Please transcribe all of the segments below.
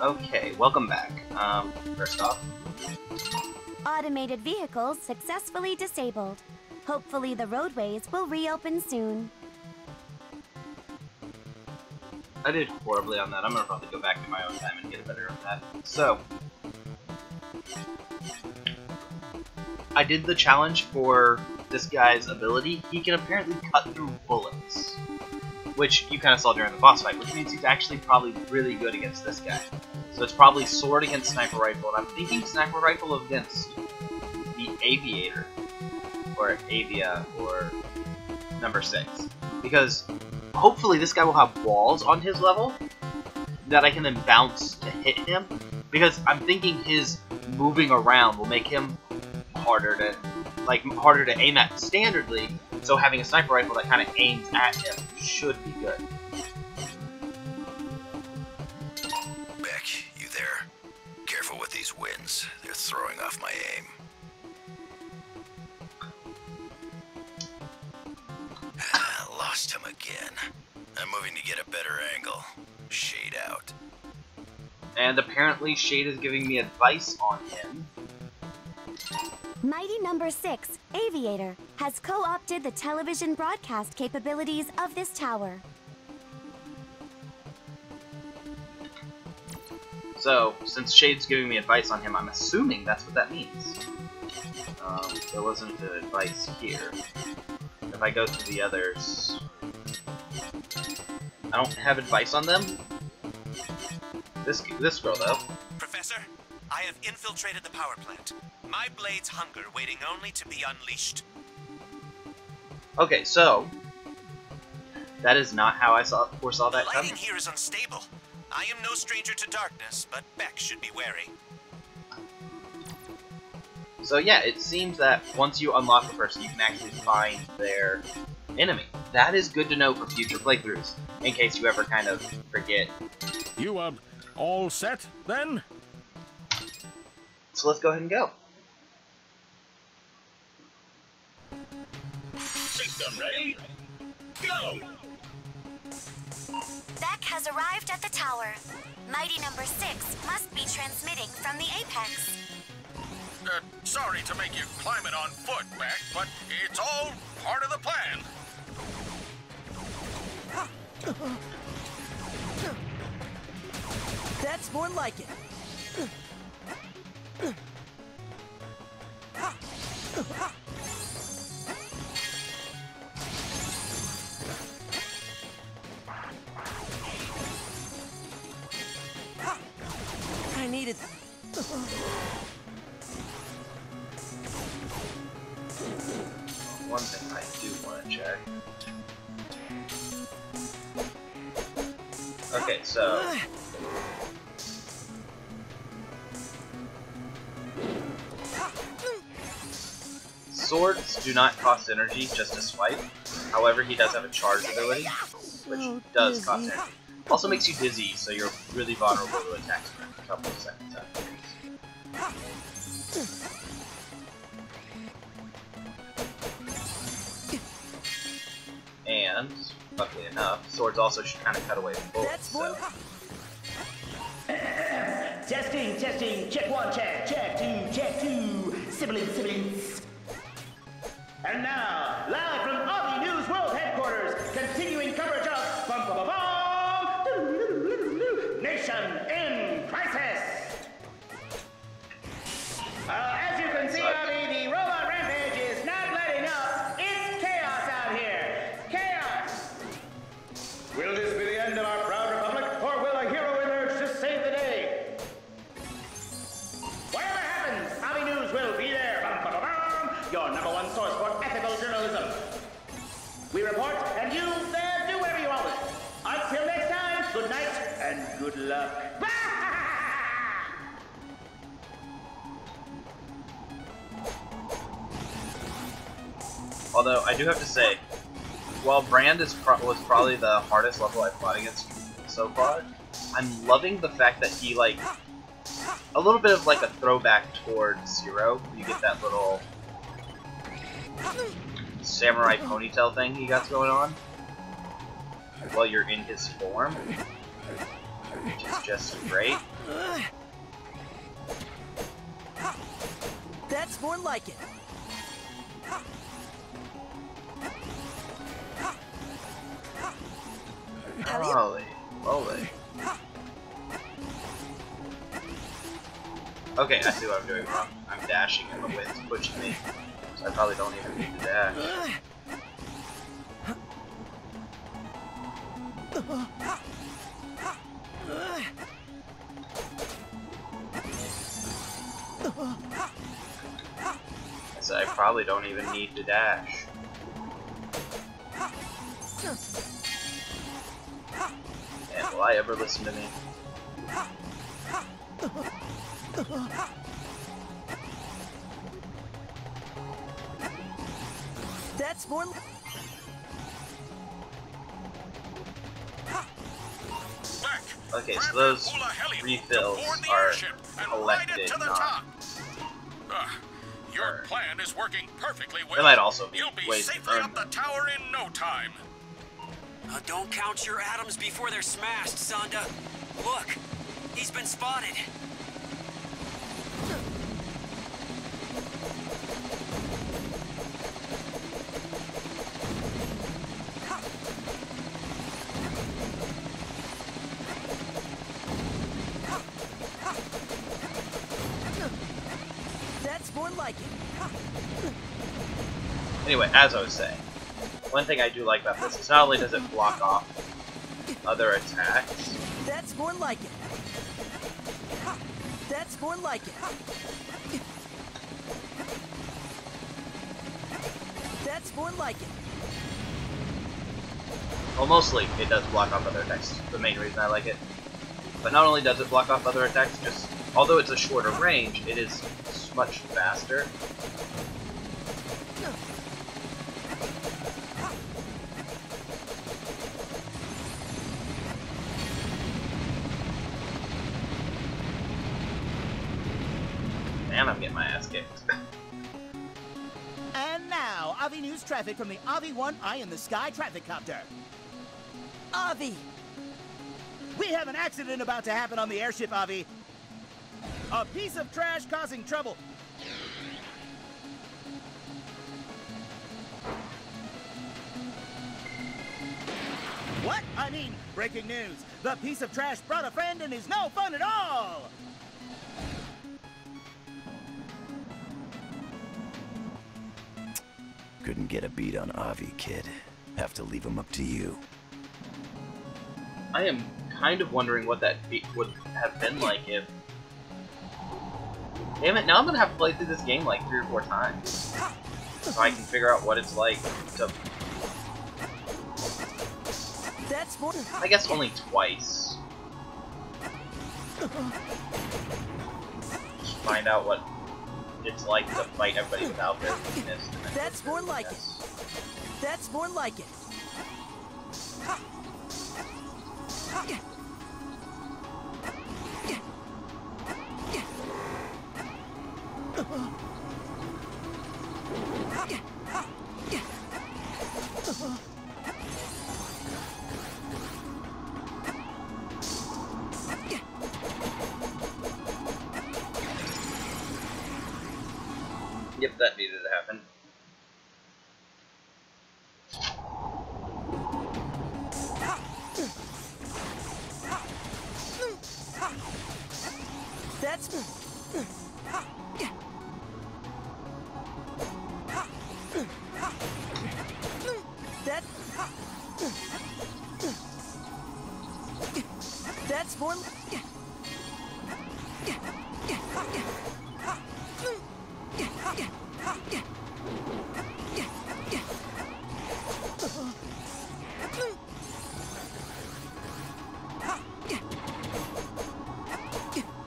Okay, welcome back. First off, Automated vehicles successfully disabled. Hopefully the roadways will reopen soon. I did horribly on that. I'm gonna probably go back to my own time and get better at that. So, I did the challenge for this guy's ability. He can apparently cut through bullets, which you kind of saw during the boss fight, which means he's actually probably really good against this guy. So it's probably sword against sniper rifle, and I'm thinking sniper rifle against the Aviator, or Avia, or number 6. Because hopefully this guy will have walls on his level that I can then bounce to hit him, because I'm thinking his moving around will make him harder to aim at standardly, so having a sniper rifle that kind of aims at him should be good. Beck, you there? Careful with these winds. They're throwing off my aim. Lost him again. I'm moving to get a better angle. Shade out. And apparently Shade is giving me advice on him. Mighty number 6, Aviator, has co-opted the television broadcast capabilities of this tower. So, since Shade's giving me advice on him, I'm assuming that's what that means. There wasn't advice here. If I go through the others, I don't have advice on them. This girl, though. Professor, I have infiltrated the power plant. My blades hunger, waiting only to be unleashed. Okay, so that is not how I foresaw that The coming. lighting here is unstable. I am no stranger to darkness, but Beck should be wary. So yeah, it seems that once you unlock a person, you can actually find their enemy. That is good to know for future playthroughs, in case you ever kind of forget. You are all set, then? So let's go ahead and go. System ready? Go! Beck has arrived at the tower. Mighty number 6 must be transmitting from the apex. Sorry to make you climb it on foot, Beck, but it's all part of the plan. That's more like it. I needed them. One thing I do want to check. Okay, so swords do not cost energy just to swipe. However, he does have a charge ability, which does cost energy. Also makes you dizzy, so you're really vulnerable to attacks for a couple of seconds afterwards. And, luckily enough, swords also should kind of cut away from bullets, so... Testing, check 1, check 2, siblings. And now, live from Avi News World Headquarters, continuing coverage of Nation in Crisis. As you can see, Avi, the robot rampage is not letting up. It's chaos out here. Chaos! Will this be the end of our proud republic, or will a hero emerge to save the day? Whatever happens, Avi News will be there. Your #1 source for ethical journalism. We report, and you there do whatever you want with it. Until next time, good night and good luck. Although, I do have to say, while Brand was probably the hardest level I've fought against so far, I'm loving the fact that he, like, a little bit of, like, a throwback towards Zero. You get that little samurai ponytail thing he got going on while you're in his form. which is just great. That's more like it. Holy moly. Okay, I see what I'm doing wrong. I'm dashing and the wind's pushing me, so I probably don't even need to dash. So I probably don't even need to dash. And will I ever listen to me? That's more. Back. Okay, Grab so those that hula heli refills to board the are airship and ride it collected, to the not... top. Your plan is working perfectly well. They might also be You'll be ways to safely earn up the them. tower in no time. Don't count your atoms before they're smashed, Sonda. Look, he's been spotted. That's more like it. Anyway, as I was saying, one thing I do like about this is not only does it block off other attacks, That's more like it. That's more like it. That's more like it. well, mostly it does block off other attacks. The main reason I like it. But not only does it block off other attacks, just although it's a shorter range, it is much faster. Man, I'm getting my ass kicked. And now, Avi News traffic from the Avi 1 Eye in the Sky traffic copter. Avi! We have an accident about to happen on the airship, Avi. A piece of trash causing trouble. What? I mean, breaking news. The piece of trash brought a friend and is no fun at all! Couldn't get a beat on Avi, kid. Have to leave him up to you. I am kind of wondering what that would have been like if... Damn it, now I'm gonna have to play through this game like 3 or 4 times. So I can figure out what it's like to... That's more. I guess only twice. Just find out what it's like to fight everybody without their weakness. That's more like it. That's more like it. Yep, that needed to happen. That's that. That's more.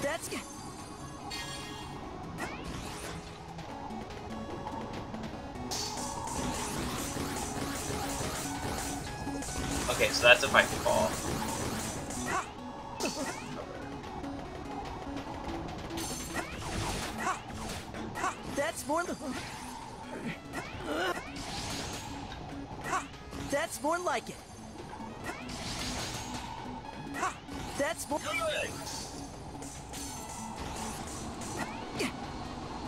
That's. Okay, so that's if I can fall. That's more. That's more like it. That's more.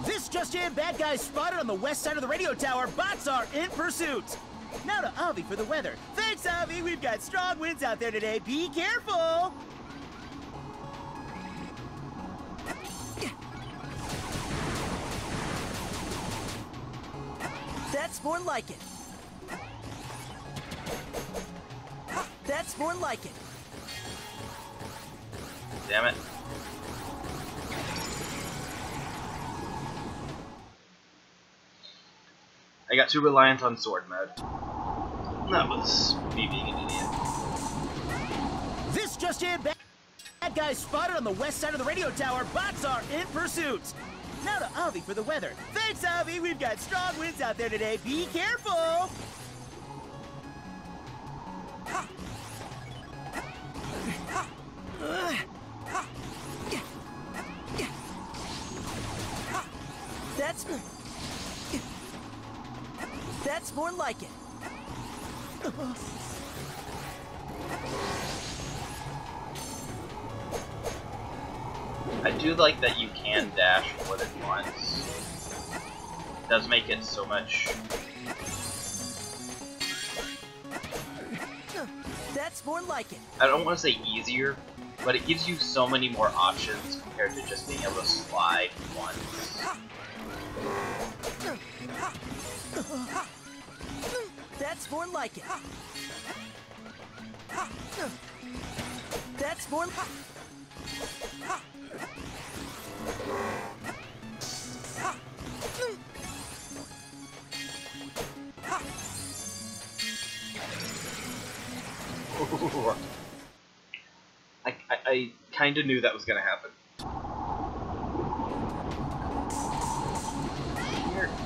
This just in, bad guys spotted on the west side of the radio tower. Bots are in pursuit. Now to Avi for the weather. Thanks, Avi. We've got strong winds out there today. Be careful. That's more like it. That's more like it. Damn it. I got too reliant on sword mode. That was me being an idiot. This just in, bad guys spotted on the west side of the radio tower. Bots are in pursuit. Now to Avi for the weather. Thanks, Avi. We've got strong winds out there today. Be careful. That's more like it. I do like that you can dash more than once. It does make it so much. That's more like it. I don't want to say easier, but it gives you so many more options compared to just being able to slide once. That's more like it. That's more. I kind of knew that was going to happen.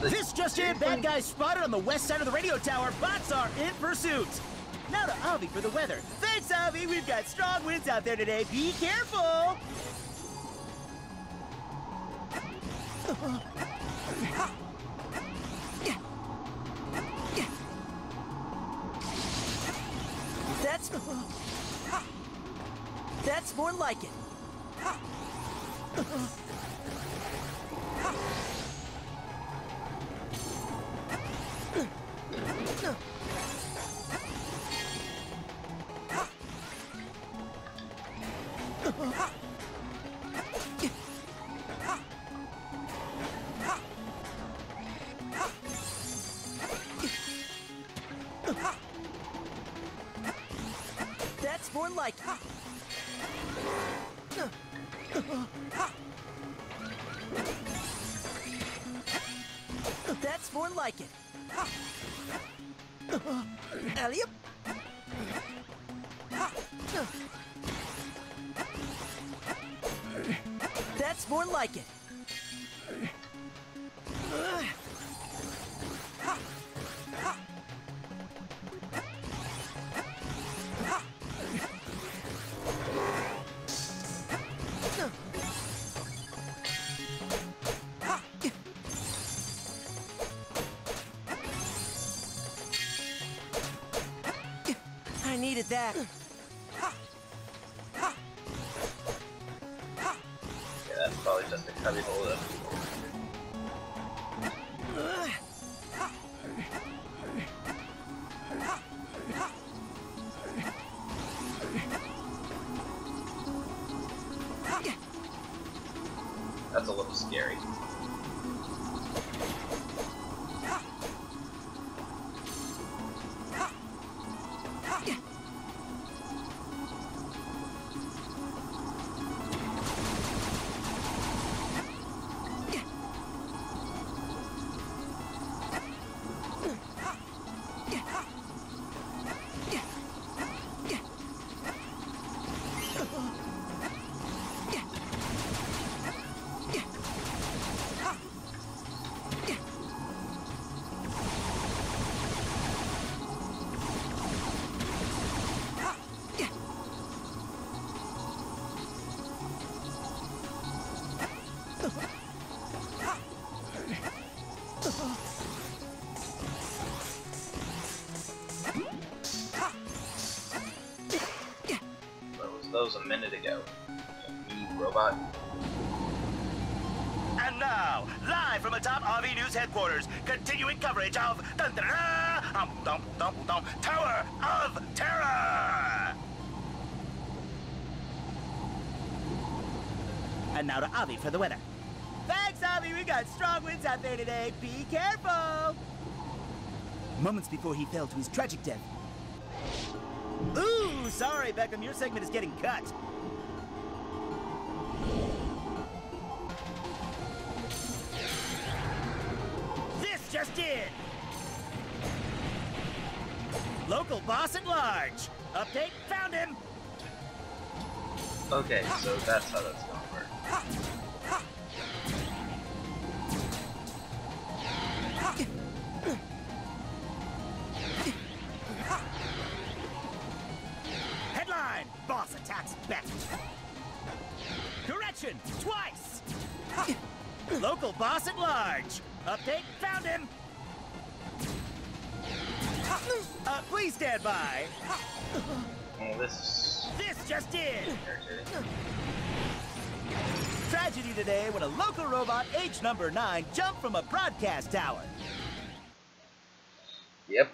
This just in, bad guys spotted on the west side of the radio tower. Bots are in pursuit. Now to Avi for the weather. Thanks, Avi. We've got strong winds out there today. Be careful. That's more like it. That's more like it. That's more like it. Alley-oop. That's more like it. I needed that. Yeah, that's probably just a heavy hold up. That's a little scary. So that was a minute ago. Me, robot. And now, live from atop RV News headquarters, continuing coverage of Tower of Terror. And now to Avi for the weather. Thanks, Avi. We got strong winds out there today. Be careful. Moments before he fell to his tragic death. Ooh, sorry, Beckham. Your segment is getting cut. This just in. Local boss at large. Update, found him. Okay, so that's how that's gonna work. Headline, boss attacks Beck. Correction, twice. Local boss at large. Update, found him. Please stand by. Oh, this just in. irritating. Tragedy today when a local robot, H number 9, jumped from a broadcast tower. Yep.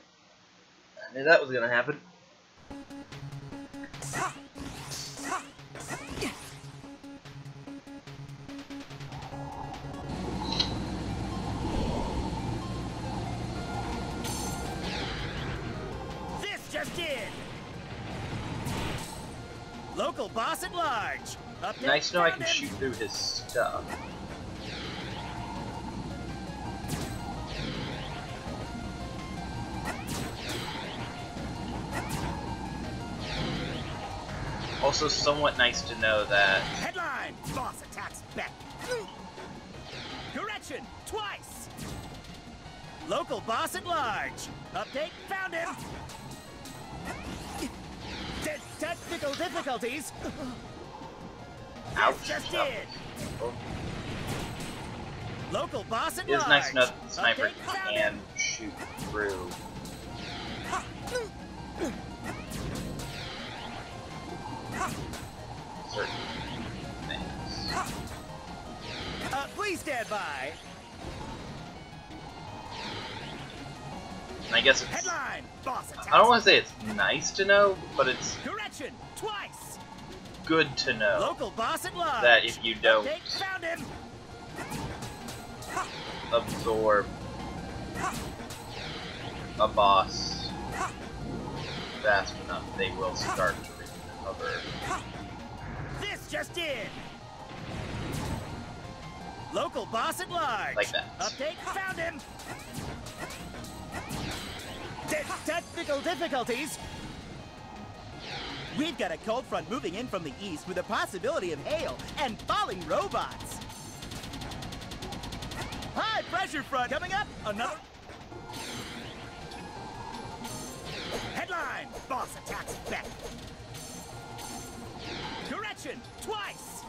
I knew that was gonna happen. This just in. Local boss at large. Update, Nice to know I found can him. shoot through his stuff. Also somewhat nice to know that Headline, boss attacks Beck. Correction, twice. Local boss at large. Update, found him. Technical difficulties. ouch. Just Oh. in. Local boss at It is large. nice to know that the sniper Update, found can him. shoot through. Certain things. Please stand by. And I guess it's, Headline, boss attacks. I don't want to say it's nice to know, but it's Correction, twice. good to know Local boss at large. that if you don't Update, found him. absorb a boss fast enough, they will start to recover. This just in. Local boss at large. Like that. Update, found him. Technical difficulties. We've got a cold front moving in from the east with a possibility of hail and falling robots. High pressure front coming up. Another. Headline, boss attacks Beck. Correction, twice.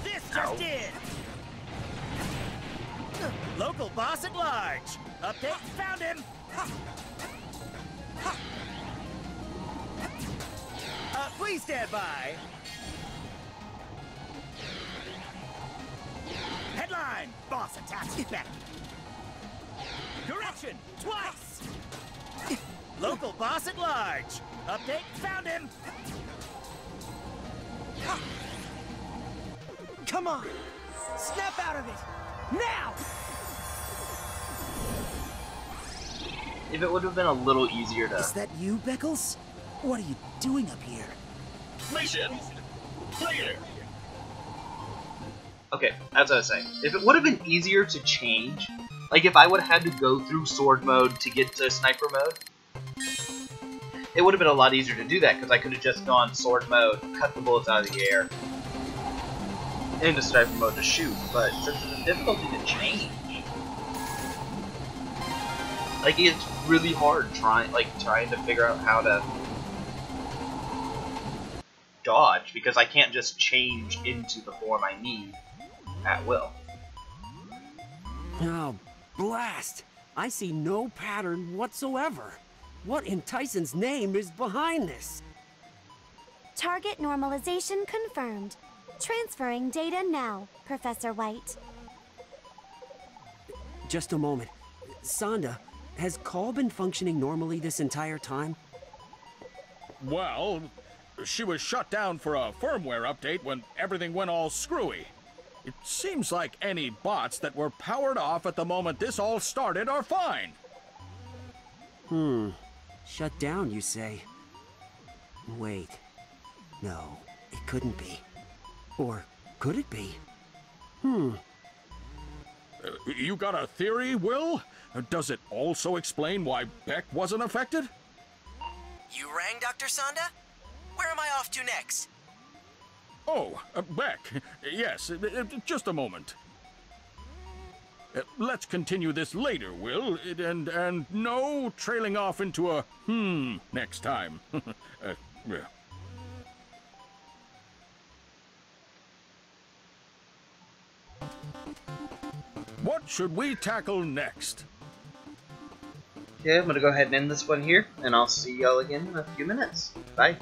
This just in. Local boss at large. Update, found him. Please stand by. Headline, boss attacks Beck. Correction, twice. Local boss at large. Update, found him. Come on! Snap out of it! Now! If it would have been a little easier to Is that you, Beckles? What are you doing up here? Mission clear. Okay, as I was saying, if it would have been easier to change, like if I would have had to go through sword mode to get to sniper mode, it would have been a lot easier to do that, because I could have just gone sword mode, cut the bullets out of the air, into sniper mode to shoot, but since it's a difficulty to change, like it's really hard trying to figure out how to dodge, because I can't just change into the form I need at will. Oh, blast! I see no pattern whatsoever. What in Tyson's name is behind this? Target normalization confirmed. Transferring data now, Professor White. Just a moment. Sonda, has Call been functioning normally this entire time? Well, she was shut down for a firmware update when everything went all screwy. It seems like any bots that were powered off at the moment this all started are fine. Shut down, you say? Wait. No, it couldn't be. Or could it be? You got a theory, Will? Does it also explain why Beck wasn't affected? You rang, Dr. Sonda? Where am I off to next? Oh, Beck. Yes, just a moment. Let's continue this later, Will, and no trailing off into a next time. Yeah. What should we tackle next? Okay, I'm gonna go ahead and end this one here, and I'll see y'all again in a few minutes. Bye.